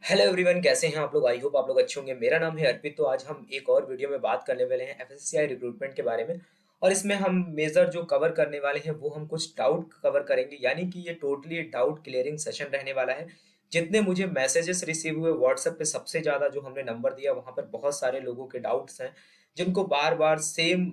Hello everyone, कैसे हैं आप लोग। आई होप आप लोग अच्छे होंगे। मेरा नाम है अर्पित। तो आज हम एक और वीडियो में बात करने वाले हैं एफएससीआई रिक्रूटमेंट के बारे में। और इसमें हम मेजर जो कवर करने वाले हैं वो हम कुछ डाउट कवर करेंगे, यानी कि ये टोटली डाउट क्लियरिंग सेशन रहने वाला है। जितने मुझे मैसेजेस रिसीव हुए व्हाट्सएप पे, सबसे ज़्यादा जो हमने नंबर दिया वहाँ पर बहुत सारे लोगों के डाउट्स हैं, जिनको बार बार सेम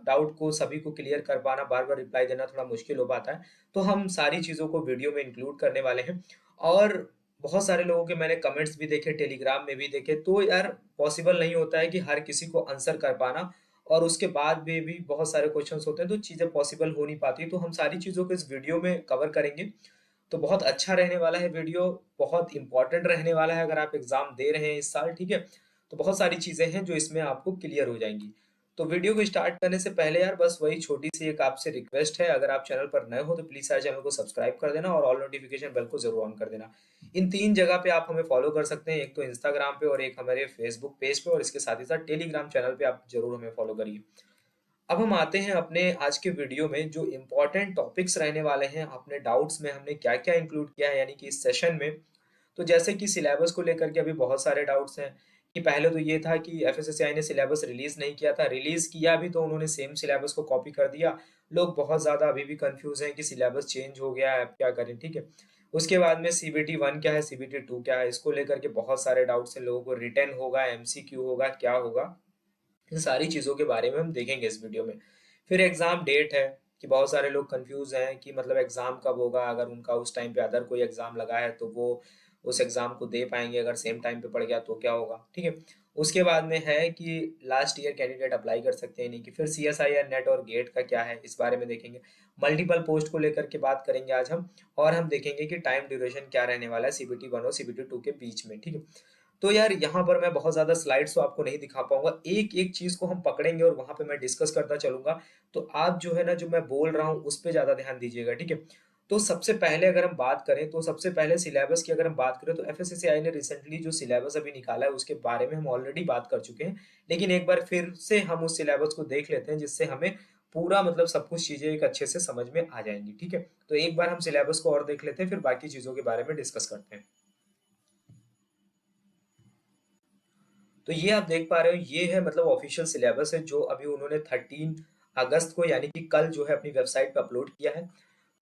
डाउट को सभी को क्लियर कर पाना, बार बार रिप्लाई देना थोड़ा मुश्किल हो पाता है। तो हम सारी चीज़ों को वीडियो में इंक्लूड करने वाले हैं। और बहुत सारे लोगों के मैंने कमेंट्स भी देखे, टेलीग्राम में भी देखे। तो यार पॉसिबल नहीं होता है कि हर किसी को आंसर कर पाना, और उसके बाद भी बहुत सारे क्वेश्चंस होते हैं, तो चीज़ें पॉसिबल हो नहीं पाती। तो हम सारी चीज़ों को इस वीडियो में कवर करेंगे। तो बहुत अच्छा रहने वाला है वीडियो, बहुत इंपॉर्टेंट रहने वाला है अगर आप एग्जाम दे रहे हैं इस साल, ठीक है। तो बहुत सारी चीज़ें हैं जो इसमें आपको क्लियर हो जाएंगी। तो वीडियो को स्टार्ट करने से पहले यार बस वही छोटी सी एक आपसे रिक्वेस्ट है, अगर आप चैनल पर नए हो तो प्लीज़ यार चैनल को सब्सक्राइब कर देना और ऑल नोटिफिकेशन बेल को जरूर ऑन कर देना। इन 3 जगह पे आप हमें फॉलो कर सकते हैं, एक तो इंस्टाग्राम पे और एक हमारे फेसबुक पेज पे, और इसके साथ ही साथ टेलीग्राम चैनल पे आप जरूर हमें फॉलो करिए। अब हम आते हैं अपने आज के वीडियो में, जो इम्पोर्टेंट टॉपिक्स रहने वाले हैं। अपने डाउट्स में हमने क्या क्या इंक्लूड किया है, यानी कि इस सेशन में। तो जैसे कि सिलेबस को लेकर के अभी बहुत सारे डाउट्स हैं। कि पहले तो ये था कि एफएसएससीआई ने सिलेबस रिलीज नहीं किया था, रिलीज किया भी तो उन्होंने सेम सिलेबस को कॉपी कर दिया। लोग बहुत ज्यादा अभी भी कंफ्यूज हैं कि सिलेबस चेंज हो गया है, अब क्या करें, ठीक है। उसके बाद में सीबीटी 1 क्या है, सीबीटी 2 क्या है, इसको लेकर के बहुत सारे डाउट्स हैं लोगों को। रिटर्न होगा, एमसीक्यू होगा, क्या होगा, इन सारी चीज़ों के बारे में हम देखेंगे इस वीडियो में। फिर एग्ज़ाम डेट है, कि बहुत सारे लोग कंफ्यूज हैं कि मतलब एग्ज़ाम कब होगा। अगर उनका उस टाइम पे अदर कोई एग्ज़ाम लगा है तो वो उस एग्ज़ाम को दे पाएंगे, अगर सेम टाइम पे पड़ गया तो क्या होगा, ठीक है। उसके बाद में है कि लास्ट ईयर कैंडिडेट अप्लाई कर सकते हैं नहीं, कि फिर सीएसआईआर नेट और गेट का क्या है, इस बारे में देखेंगे। मल्टीपल पोस्ट को लेकर के बात करेंगे आज हम। और हम देखेंगे कि टाइम ड्यूरेशन क्या रहने वाला है सीबीटी 1 और सीबीटी 2 के बीच में, ठीक है। तो यार यहाँ पर मैं बहुत ज़्यादा स्लाइड्स तो आपको नहीं दिखा पाऊंगा, एक एक चीज़ को हम पकड़ेंगे और वहां पे मैं डिस्कस करता चलूंगा। तो आप जो है ना, जो मैं बोल रहा हूँ उस पर ज़्यादा ध्यान दीजिएगा, ठीक है। तो सबसे पहले अगर हम बात करें, तो सबसे पहले सिलेबस की अगर हम बात करें, तो एफएससीआई ने रिसेंटली जो सिलेबस अभी निकाला है उसके बारे में हम ऑलरेडी बात कर चुके हैं। लेकिन एक बार फिर से हम उस सिलेबस को देख लेते हैं, जिससे हमें पूरा मतलब सब कुछ चीज़ें एक अच्छे से समझ में आ जाएंगी, ठीक है। तो एक बार हम सिलेबस को और देख लेते हैं, फिर बाकी चीज़ों के बारे में डिस्कस करते हैं। तो ये आप देख पा रहे हो, ये है मतलब ऑफिशियल सिलेबस है, जो अभी उन्होंने 13 अगस्त को, यानी कि कल जो है अपनी वेबसाइट पे अपलोड किया है।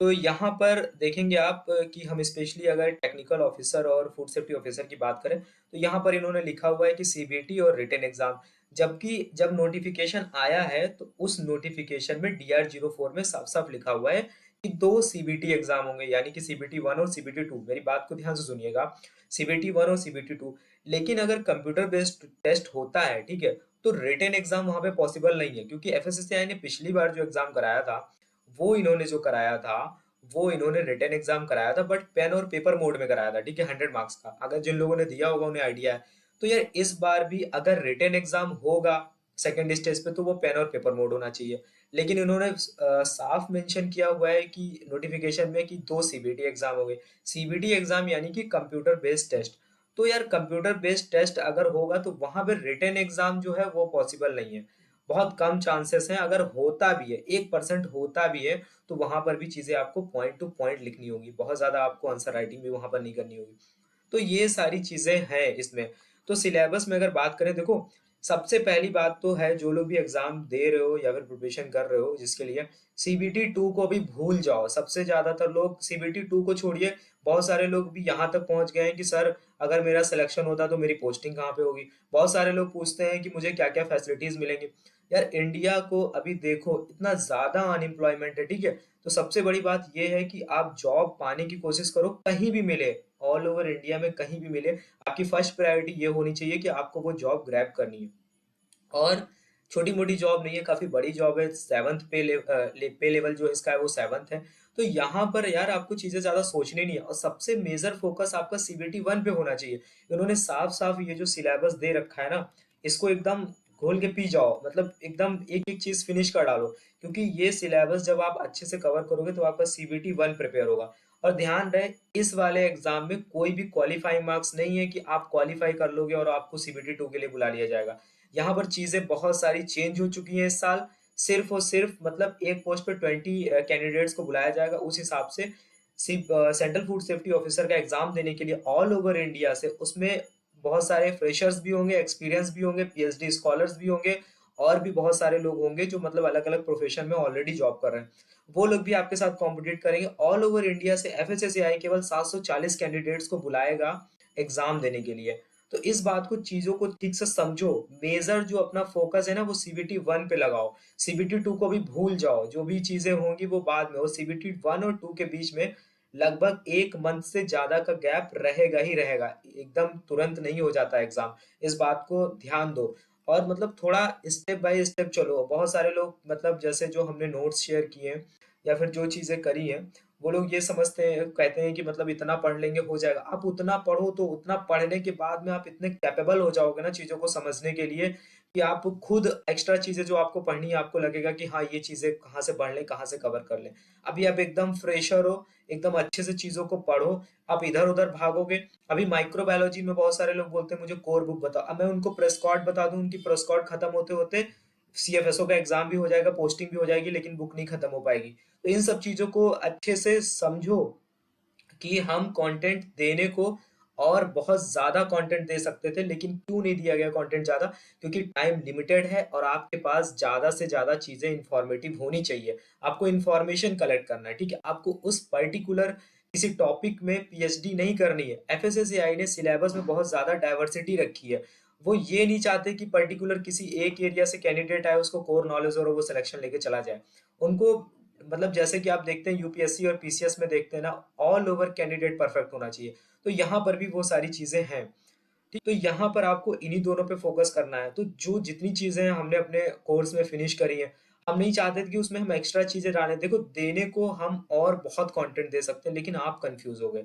तो यहाँ पर देखेंगे आप कि हम स्पेशली अगर टेक्निकल ऑफिसर और फूड सेफ्टी ऑफिसर की बात करें, तो यहाँ पर इन्होंने लिखा हुआ है कि सीबीटी और रिटन एग्जाम। जबकि जब नोटिफिकेशन आया है तो उस नोटिफिकेशन में DR04 में साफ साफ लिखा हुआ है कि 2 सीबीटी एग्जाम होंगे, यानी कि सीबीटी 1 और सीबीटी 2। मेरी बात को ध्यान से सुनिएगा, सीबीटी 1 और सीबीटी 2। लेकिन अगर कंप्यूटर बेस्ड टेस्ट होता है, ठीक है, तो रिटन एग्जाम वहां पे पॉसिबल नहीं है, क्योंकि एफएससीआई ने पिछली बार जो एग्जाम कराया था, वो इन्होंने जो कराया था, वो इन्होंने रिटन एग्जाम कराया था, बट पेन और पेपर मोड में कराया था, ठीक है, 100 मार्क्स का। अगर जिन लोगों ने दिया होगा उन्हें आइडिया है। तो यार इस बार भी अगर रिटन एग्जाम होगा सेकेंड स्टेज पे, तो वो पेन और पेपर मोड होना चाहिए। लेकिन इन्होंने साफ मेंशन किया हुआ है कि नोटिफिकेशन में कि 2 सीबीटी एग्जाम हो गए। सीबीटी एग्जाम यानी कि कंप्यूटर बेस्ड टेस्ट। तो यार कंप्यूटर बेस्ड टेस्ट अगर होगा तो वहां पे रिटन एग्जाम जो है वो पॉसिबल नहीं है। बहुत कम चांसेस हैं, अगर होता भी है, 1% होता भी है, तो वहां पर भी चीजें आपको पॉइंट टू पॉइंट लिखनी होगी, बहुत ज्यादा आपको आंसर राइटिंग भी वहां पर नहीं करनी होगी। तो ये सारी चीजें हैं इसमें। तो सिलेबस में अगर बात करें, देखो, सबसे पहली बात तो है, जो लोग भी एग्जाम दे रहे हो या फिर प्रिपरेशन कर रहे हो जिसके लिए, सीबीटी 2 को भी भूल जाओ। सबसे ज्यादातर लोग सीबीटी 2 को छोड़िए, बहुत सारे लोग भी यहाँ तक पहुंच गए हैं कि सर अगर मेरा सिलेक्शन होता तो मेरी पोस्टिंग कहाँ पे होगी। बहुत सारे लोग पूछते हैं कि मुझे क्या क्या फैसिलिटीज मिलेंगी। यार इंडिया को अभी देखो, इतना ज्यादा अनएम्प्लॉयमेंट है, ठीक है। तो सबसे बड़ी बात यह है कि आप जॉब पाने की कोशिश करो, कहीं भी मिले, ऑल ओवर इंडिया में कहीं भी मिले। आपकी फर्स्ट प्रायोरिटी ये होनी चाहिए कि आपको वो जॉब ग्रैब करनी है। और छोटी मोटी जॉब नहीं है, काफी बड़ी जॉब है। सेवंथ पे लेवल जो इसका है वो सेवंथ है। तो यहाँ पर यार आपको चीजें ज्यादा सोचनी नहीं है, और सबसे मेजर फोकस आपका सीबीटी 1 पे होना चाहिए। इन्होंने साफ साफ ये जो सिलेबस दे रखा है ना, इसको एकदम घोल के पी जाओ, मतलब एकदम एक एक चीज फिनिश कर डालो। क्योंकि ये सिलेबस जब आप अच्छे से कवर करोगे तो आपका सीबीटी 1 प्रिपेयर होगा। और ध्यान रहे, इस वाले एग्जाम में कोई भी क्वालिफाइंग मार्क्स नहीं है कि आप क्वालिफाई कर लोगे और आपको सीबीटी 2 के लिए बुला लिया जाएगा। यहाँ पर चीजें बहुत सारी चेंज हो चुकी हैं इस साल। सिर्फ और सिर्फ मतलब एक पोस्ट पे 20 कैंडिडेट्स को बुलाया जाएगा, उस हिसाब से सेंट्रल फूड सेफ्टी ऑफिसर का एग्जाम देने के लिए ऑल ओवर इंडिया से, उसमें बहुत सारे फ्रेशर्स भी होंगे, एक्सपीरियंस भी होंगे, पीएचडी स्कॉलर्स भी होंगे, और भी बहुत सारे लोग होंगे जो मतलब अलग अलग प्रोफेशन में ऑलरेडी जॉब कर रहे हैं। वो लोग भी आपके साथ कॉम्पिटिट करेंगे। ऑल ओवर इंडिया से एफएसएसएआई केवल 740 कैंडिडेट्स को बुलाएगा एग्जाम देने के लिए। तो इस बात को, चीजों को ठीक से समझो। मेजर जो अपना फोकस है ना, वो सीबीटी 1 पे लगाओ। सीबीटी 2 को भी भूल जाओ, जो भी चीजें होंगी वो बाद में। वो सीबीटी 1 और 2 के बीच में लगभग 1 मंथ से ज्यादा का गैप रहेगा ही रहेगा, एकदम तुरंत नहीं हो जाता एग्जाम। इस बात को ध्यान दो, और मतलब थोड़ा स्टेप बाय स्टेप चलो। बहुत सारे लोग मतलब जैसे जो हमने नोट्स शेयर किए हैं या फिर जो चीजें करी हैं, वो लोग ये समझते हैं, कहते हैं कि मतलब इतना पढ़ लेंगे हो जाएगा। आप उतना पढ़ो, तो उतना पढ़ने के बाद में आप इतने कैपेबल हो जाओगे ना चीजों को समझने के लिए, कि आप खुद एक्स्ट्रा चीजें जो आपको पढ़नी है, आपको लगेगा कि हाँ ये चीजें कहाँ से पढ़ लें, कहाँ से कवर कर लें। अभी आप एकदम फ्रेशर हो, एकदम अच्छे से चीजों को पढ़ो। आप इधर उधर भागोगे। अभी माइक्रोबायोलॉजी में बहुत सारे लोग बोलते हैं मुझे कोर बुक बताओ। अब मैं उनको प्रेस्कॉट बता दूं, उनकी प्रेस्कॉट खत्म होते होते सीएफएसओ का एग्जाम भी हो जाएगा, पोस्टिंग भी हो जाएगी, लेकिन बुक नहीं खत्म हो पाएगी। तो इन सब चीजों को अच्छे से समझो कि हम कंटेंट देने को और बहुत ज्यादा कंटेंट दे सकते थे, लेकिन क्यों नहीं दिया गया कंटेंट ज्यादा? क्योंकि टाइम लिमिटेड है और आपके पास ज्यादा से ज्यादा चीजें इंफॉर्मेटिव होनी चाहिए। आपको इंफॉर्मेशन कलेक्ट करना है, ठीक है? आपको उस पर्टिकुलर किसी टॉपिक में पीएचडी नहीं करनी है। एफएसएसएआई ने सिलेबस में बहुत ज्यादा डाइवर्सिटी रखी है। वो ये नहीं चाहते कि पर्टिकुलर किसी एक एरिया से कैंडिडेट आए, उसको कोर नॉलेज और वो सिलेक्शन लेके चला जाए। उनको मतलब जैसे कि आप देखते हैं यूपीएससी और पीसीएस में देखते हैं ना, ऑल ओवर कैंडिडेट परफेक्ट होना चाहिए। तो यहाँ पर भी वो सारी चीजें हैं। ठीक, तो यहाँ पर आपको इन्हीं दोनों पे फोकस करना है। तो जो जितनी चीजें हैं हमने अपने कोर्स में फिनिश करी है, हम नहीं चाहते थे कि उसमें हम एक्स्ट्रा चीजें डालें। देखो, देने को हम और बहुत कंटेंट दे सकते हैं, लेकिन आप कंफ्यूज हो गए।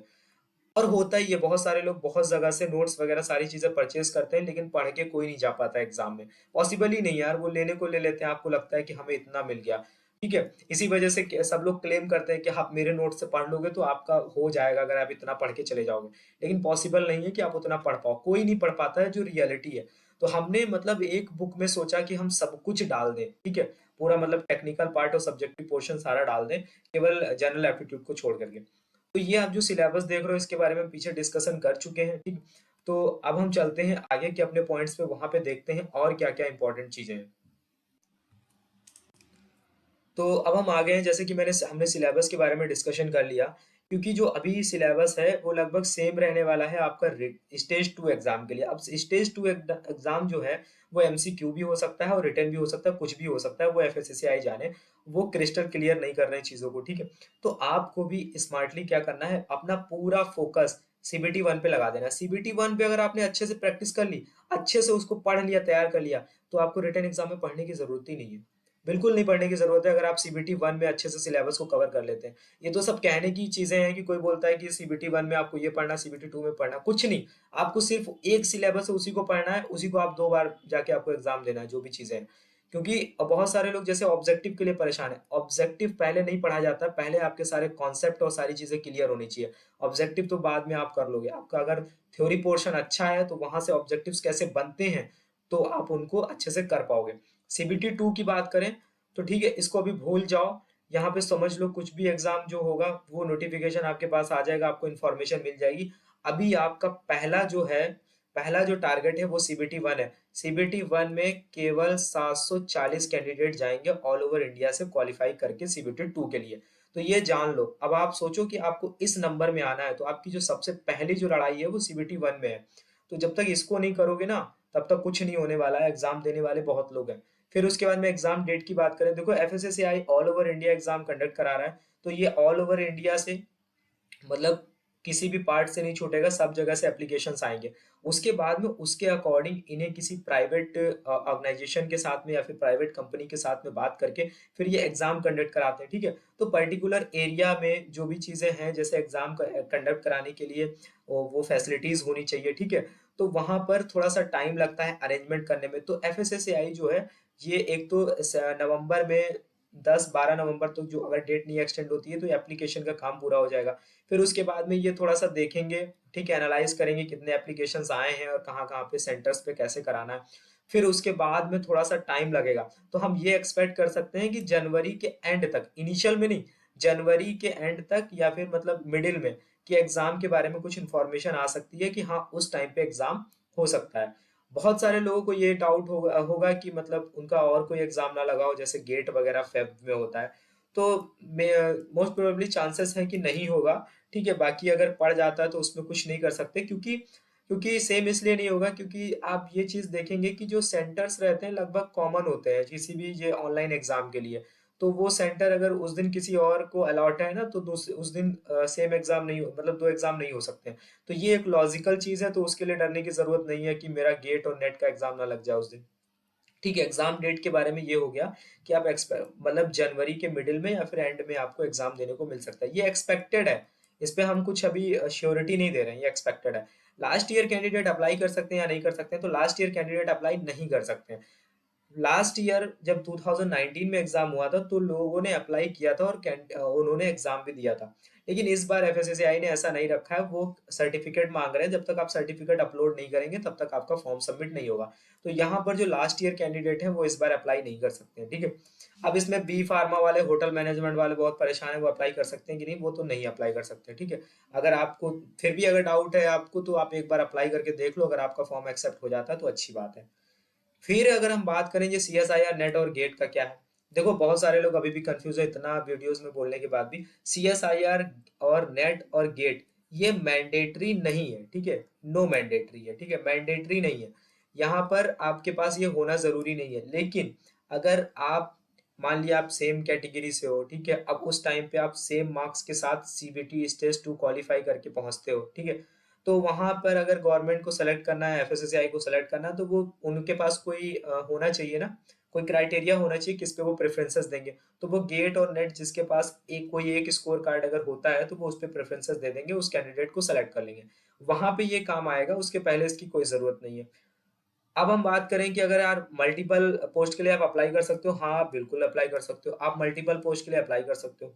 और होता ही है, बहुत सारे लोग बहुत जगह से नोट्स वगैरह सारी चीजें परचेज करते हैं, लेकिन पढ़ के कोई नहीं जा पाता एग्जाम में। पॉसिबल ही नहीं यार, वो लेने को ले लेते हैं, आपको लगता है कि हमें इतना मिल गया। ठीक है, इसी वजह से सब लोग क्लेम करते हैं कि आप मेरे नोट से पढ़ लोगे तो आपका हो जाएगा अगर आप इतना पढ़ के चले जाओगे। लेकिन पॉसिबल नहीं है कि आप उतना पढ़ पाओ, कोई नहीं पढ़ पाता है, जो रियलिटी है। तो हमने मतलब एक बुक में सोचा कि हम सब कुछ डाल दें, ठीक है? पूरा मतलब टेक्निकल पार्ट और सब्जेक्टिव पोर्शन सारा डाल दें, केवल जनरल एप्टीट्यूड को छोड़ करके। तो ये आप जो सिलेबस देख रहे हो, इसके बारे में पीछे डिस्कशन कर चुके हैं, ठीक। तो अब हम चलते हैं आगे के अपने पॉइंट्स पे, वहां पे देखते हैं और क्या क्या इंपॉर्टेंट चीजें हैं। तो अब हम आ गए हैं, जैसे कि हमने सिलेबस के बारे में डिस्कशन कर लिया। क्योंकि जो अभी सिलेबस है वो लगभग सेम रहने वाला है आपका स्टेज 2 एग्जाम के लिए। अब स्टेज 2 एग्जाम जो है, वो एमसीक्यू भी हो सकता है और रिटर्न भी हो सकता है, कुछ भी हो सकता है, वो एफएसएसएआई जाने। वो क्रिस्टल क्लियर नहीं कर रहे हैं चीजों को, ठीक है? तो आपको भी स्मार्टली क्या करना है, अपना पूरा फोकस सीबीटी 1 पे लगा देना। सीबीटी 1 पे अगर आपने अच्छे से प्रैक्टिस कर ली, अच्छे से उसको पढ़ लिया, तैयार कर लिया, तो आपको रिटर्न एग्जाम में पढ़ने की जरूरत ही नहीं है। बिल्कुल नहीं पढ़ने की जरूरत है, अगर आप सीबीटी 1 में अच्छे से सिलेबस को कवर कर लेते हैं। ये तो सब कहने की चीजें हैं कि कोई बोलता है कि सीबीटी 1 में आपको ये पढ़ना, सीबीटी 2 में पढ़ना, कुछ नहीं। आपको सिर्फ एक सिलेबस है, उसी को पढ़ना है, उसी को आप 2 बार जाके आपको एग्जाम देना है, जो भी चीजें हैं। क्योंकि बहुत सारे लोग जैसे ऑब्जेक्टिव के लिए परेशान है। ऑब्जेक्टिव पहले नहीं पढ़ा जाता, पहले आपके सारे कॉन्सेप्ट और सारी चीजें क्लियर होनी चाहिए। ऑब्जेक्टिव तो बाद में आप कर लोगे। आपका अगर थ्योरी पोर्शन अच्छा है, तो वहां से ऑब्जेक्टिव्स कैसे बनते हैं, तो आप उनको अच्छे से कर पाओगे। सीबीटी 2 की बात करें, तो ठीक है, इसको अभी भूल जाओ। यहाँ पे समझ लो, कुछ भी एग्जाम जो होगा वो नोटिफिकेशन आपके पास आ जाएगा, आपको इन्फॉर्मेशन मिल जाएगी। अभी आपका पहला जो टारगेट है वो सीबीटी 1 है। सीबीटी 1 में केवल 740 कैंडिडेट जाएंगे ऑल ओवर इंडिया से क्वालिफाई करके सीबीटी 2 के लिए। तो ये जान लो। अब आप सोचो कि आपको इस नंबर में आना है, तो आपकी जो सबसे पहली जो लड़ाई है वो सीबीटी 1 में है। तो जब तक इसको नहीं करोगे ना, तब तक कुछ नहीं होने वाला है। एग्जाम देने वाले बहुत लोग हैं। फिर उसके बाद में एग्जाम डेट की बात करें, देखो FSSAI all over India exam conduct करा रहा है। तो ये ऑल ओवर इंडिया से मतलब किसी भी पार्ट से नहीं छूटेगा, सब जगह से एप्लीकेशंस आएंगे। उसके बाद में उसके अकॉर्डिंग इन्हें किसी प्राइवेट ऑर्गेनाइजेशन के साथ में या फिर प्राइवेट कंपनी के साथ में बात करके फिर ये एग्जाम कंडक्ट कराते हैं, ठीक है? तो पर्टिकुलर एरिया में जो भी चीजें हैं, जैसे एग्जाम कंडक्ट कराने के लिए वो फैसिलिटीज होनी चाहिए, ठीक है? तो वहां पर थोड़ा सा टाइम लगता है अरेंजमेंट करने में। तो एफएसएसएआई जो है, ये एक तो नवंबर में 10-12 नवंबर तक जो अगर डेट नहीं एक्सटेंड होती है, तो एप्लीकेशन का काम पूरा हो जाएगा। फिर उसके बाद में ये थोड़ा सा देखेंगे, ठीक है, एनालाइज करेंगे कितने एप्लीकेशंस आए हैं और कहाँ कहाँ पे सेंटर्स पे कैसे कराना है। फिर उसके बाद में थोड़ा सा टाइम लगेगा। तो हम ये एक्सपेक्ट कर सकते हैं कि जनवरी के एंड तक, इनिशियल में नहीं, जनवरी के एंड तक या फिर मतलब मिडिल में कि एग्जाम के बारे में कुछ इन्फॉर्मेशन आ सकती है कि हाँ उस टाइम पे एग्जाम हो सकता है। बहुत सारे लोगों को ये डाउट होगा होगा कि मतलब उनका और कोई एग्जाम ना लगा हो, जैसे गेट वगैरह फेब में होता है। तो मोस्ट प्रोबेबली चांसेस है कि नहीं होगा। ठीक है, बाकी अगर पड़ जाता है तो उसमें कुछ नहीं कर सकते, क्योंकि क्योंकि सेम इसलिए नहीं होगा क्योंकि आप ये चीज देखेंगे कि जो सेंटर्स रहते हैं लगभग कॉमन होते हैं किसी भी ये ऑनलाइन एग्जाम के लिए। तो वो सेंटर अगर उस दिन किसी और को अलॉट है ना, तो उस दिन सेम एग्जाम नहीं मतलब दो एग्जाम नहीं हो सकते हैं। तो ये एक लॉजिकल चीज है, तो उसके लिए डरने की जरूरत नहीं है कि मेरा गेट और नेट का एग्जाम ना लग जाए उस दिन। ठीक है, एग्जाम डेट के बारे में ये हो गया कि आप मतलब जनवरी के मिडिल में या फिर एंड में आपको एग्जाम देने को मिल सकता है, ये एक्सपेक्टेड है। इस पे हम कुछ अभी श्योरिटी नहीं दे रहे हैं, ये एक्सपेक्टेड है। लास्ट ईयर कैंडिडेट अप्लाई कर सकते हैं या नहीं कर सकते हैं, तो लास्ट ईयर कैंडिडेट अप्लाई नहीं कर सकते हैं। लास्ट ईयर जब 2019 में एग्जाम हुआ था तो लोगों ने अप्लाई किया था और उन्होंने एग्जाम भी दिया था। लेकिन इस बार एफएससीआई ने ऐसा नहीं रखा है, वो सर्टिफिकेट मांग रहे हैं। जब तक आप सर्टिफिकेट अपलोड नहीं करेंगे तब तक आपका फॉर्म सबमिट नहीं होगा। तो यहाँ पर जो लास्ट ईयर कैंडिडेट है वो इस बार अप्लाई नहीं कर सकते हैं। ठीक है, अब इसमें बी फार्मा वाले, होटल मैनेजमेंट वाले बहुत परेशान है, वो अप्लाई कर सकते हैं कि नहीं, वो तो नहीं अप्लाई कर सकते। ठीक है, अगर आपको फिर भी अगर डाउट है आपको, तो आप एक बार अप्लाई करके देख लो, अगर आपका फॉर्म एक्सेप्ट हो जाता है तो अच्छी बात है। फिर अगर हम बात करेंगे सीएसआईआर नेट और गेट का क्या है। देखो बहुत सारे लोग अभी भी कंफ्यूज है, इतना वीडियोस में बोलने के बाद भी। सीएसआईआर और नेट और गेट ये मैंडेटरी नहीं है। ठीक है, नो मैंडेटरी है। ठीक है, मैंडेटरी नहीं है। यहाँ पर आपके पास ये होना जरूरी नहीं है, लेकिन अगर आप मान लिया आप सेम कैटेगरी से हो, ठीक है, अब उस टाइम पे आप सेम मार्क्स के साथ सीबीटी स्टेज 2 क्वालिफाई करके पहुंचते हो। ठीक है, तो वहां पर अगर गवर्नमेंट को सेलेक्ट करना है, एफएसएसआई को सेलेक्ट करना है, तो वो उनके पास कोई होना चाहिए ना, कोई क्राइटेरिया होना चाहिए किस पे वो प्रेफरेंसेस देंगे। तो वो गेट और नेट जिसके पास एक कोई एक स्कोर कार्ड अगर होता है तो वो उस पर प्रेफरेंसेस दे देंगे, उस कैंडिडेट को सेलेक्ट कर लेंगे। वहां पे ये काम आएगा, उसके पहले इसकी कोई जरूरत नहीं है। अब हम बात करें कि अगर यार मल्टीपल पोस्ट के लिए आप अप्लाई कर सकते हो, हाँ आप बिल्कुल अप्लाई कर सकते हो, आप मल्टीपल पोस्ट के लिए अप्लाई कर सकते हो।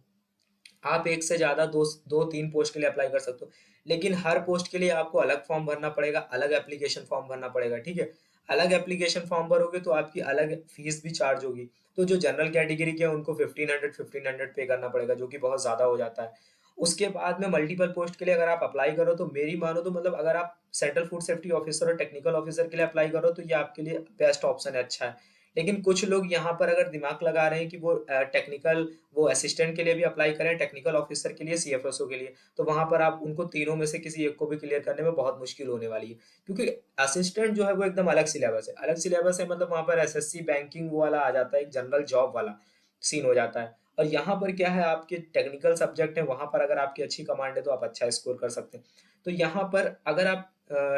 आप एक से ज्यादा दो दो तीन पोस्ट के लिए अप्लाई कर सकते हो, लेकिन हर पोस्ट के लिए आपको अलग फॉर्म भरना पड़ेगा, अलग एप्लीकेशन फॉर्म भरना पड़ेगा। ठीक है, अलग एप्लीकेशन फॉर्म भरोगे तो आपकी अलग फीस भी चार्ज होगी। तो जो जनरल कैटेगरी के हैं उनको 1500 पे करना पड़ेगा, जो कि बहुत ज्यादा हो जाता है। उसके बाद में मल्टीपल पोस्ट के लिए अगर आप अप्लाई करो तो मेरी मानो तो मतलब अगर आप सेंट्रल फूड सेफ्टी ऑफिसर और टेक्निकल ऑफिसर के लिए अप्लाई करो तो ये आपके लिए बेस्ट ऑप्शन है, अच्छा है। लेकिन कुछ लोग यहाँ पर अगर दिमाग लगा रहे हैं कि वो टेक्निकल, वो असिस्टेंट के लिए भी अप्लाई करें, टेक्निकल ऑफिसर के लिए, सीएफएसओ के लिए, तो वहां पर आप उनको तीनों में से किसी एक को भी क्लियर करने में बहुत मुश्किल होने वाली है। क्योंकि असिस्टेंट जो है वो एकदम अलग सिलेबस है, अलग सिलेबस है, मतलब वहां पर एसएससी बैंकिंग वो वाला आ जाता है, एक जनरल जॉब वाला सीन हो जाता है। और यहाँ पर क्या है, आपके टेक्निकल सब्जेक्ट है, वहां पर अगर आपकी अच्छी कमांड है तो आप अच्छा स्कोर कर सकते हैं। तो यहाँ पर अगर आप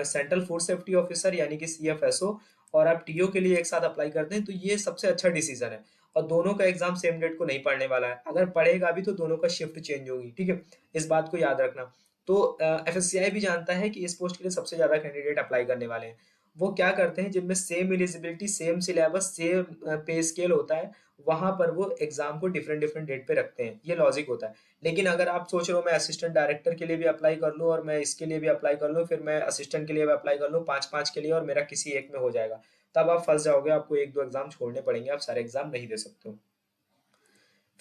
सेंट्रल फूड सेफ्टी ऑफिसर यानी कि सीएफएसओ और आप टीओ के लिए एक साथ अप्लाई करते हैं तो ये सबसे अच्छा डिसीजन है। और दोनों का एग्जाम सेम डेट को नहीं पढ़ने वाला है, अगर पढ़ेगा भी तो दोनों का शिफ्ट चेंज होगी। ठीक है, इस बात को याद रखना। तो एफएससीआई भी जानता है कि इस पोस्ट के लिए सबसे ज्यादा कैंडिडेट अप्लाई करने वाले हैं। वो क्या करते हैं, जिनमें same eligibility, same syllabus, same पे स्केल होता है, वहां पर वो एग्जाम को डिफरेंट डिफरेंट डेट पे रखते हैं, ये लॉजिक होता है। लेकिन अगर आप सोच रहे हो मैं असिस्टेंट डायरेक्टर के लिए भी अप्लाई कर लूँ और मैं इसके लिए भी अप्लाई कर लूँ, फिर मैं असिस्टेंट के लिए भी अप्लाई कर लूँ, पाँच पाँच के लिए, और मेरा किसी एक में हो जाएगा, तब आप फंस जाओगे, आपको एक दो एग्जाम छोड़ने पड़ेंगे, आप सारे एग्जाम नहीं दे सकते हो।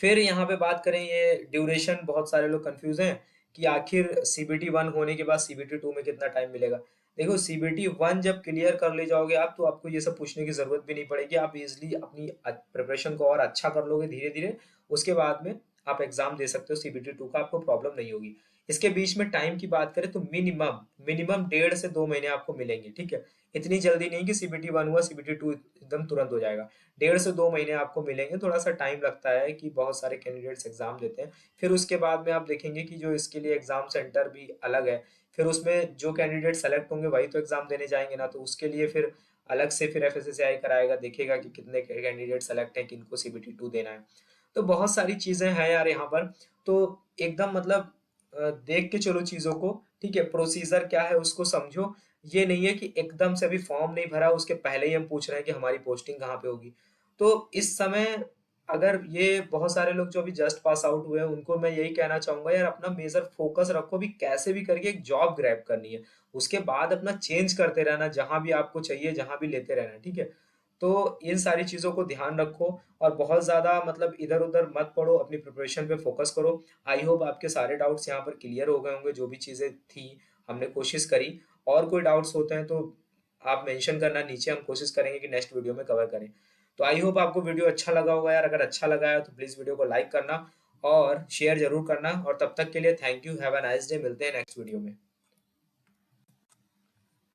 फिर यहाँ पे बात करें ये ड्यूरेशन, बहुत सारे लोग कंफ्यूज हैं कि आखिर सीबीटी 1 होने के बाद सीबीटी 2 में कितना टाइम मिलेगा। देखो सीबीटी 1 जब क्लियर कर ले जाओगे आप तो आपको ये सब पूछने की जरूरत भी नहीं पड़ेगी, आप इजिली अपनी प्रिपरेशन को और अच्छा कर लोगे धीरे धीरे। उसके बाद में आप एग्जाम दे सकते हो सीबीटी 2 का, आपको प्रॉब्लम नहीं होगी। इसके बीच में टाइम की बात करें तो मिनिमम मिनिमम 1.5 से 2 महीने आपको मिलेंगे। ठीक है, इतनी जल्दी नहीं कि सीबीटी 1 हुआ सीबीटी 2 एकदम तुरंत हो जाएगा। 1.5 से 2 महीने आपको मिलेंगे, थोड़ा सा टाइम लगता है कि बहुत सारे कैंडिडेट्स एग्जाम देते हैं। फिर उसके बाद में आप देखेंगे कि जो इसके लिए एग्जाम सेंटर भी अलग है, फिर उसमें जो कैंडिडेट सेलेक्ट होंगे वही तो एग्जाम देने जाएंगे ना, तो उसके लिए फिर अलग से फिर एफएसएसआई कराएगा, देखेगा कि कितने कैंडिडेट सेलेक्ट हैं, किनको सीबीटी 2 देना है। तो बहुत सारी चीजें हैं यार यहाँ पर। तो एकदम मतलब देख के चलो चीजों को। ठीक है, प्रोसीजर क्या है उसको समझो। ये नहीं है कि एकदम से अभी फॉर्म नहीं भरा उसके पहले ही हम पूछ रहे हैं कि हमारी पोस्टिंग कहाँ पे होगी। तो इस समय अगर ये बहुत सारे लोग जो अभी जस्ट पास आउट हुए हैं उनको मैं यही कहना चाहूंगा, यार अपना मेजर फोकस रखो, भी कैसे भी करके एक जॉब ग्रैब करनी है। उसके बाद अपना चेंज करते रहना, जहां भी आपको चाहिए जहां भी लेते रहना। ठीक है, तो इन सारी चीज़ों को ध्यान रखो और बहुत ज़्यादा मतलब इधर-उधर मत पढ़ो, अपनी प्रिपरेशन पे फ़ोकस करो। आई होप आपके सारे डाउट्स यहाँ पर क्लियर हो गए होंगे, जो भी चीज़ें थी हमने कोशिश करी। और कोई डाउट्स होते हैं तो आप मेंशन करना नीचे, हम कोशिश करेंगे कि नेक्स्ट वीडियो में कवर करें। तो आई होप आपको वीडियो अच्छा लगा होगा यार, अगर अच्छा लगा है तो प्लीज़ वीडियो को लाइक करना और शेयर ज़रूर करना और तब तक के लिए thank you, have a nice day, मिलते हैं नेक्स्ट वीडियो में।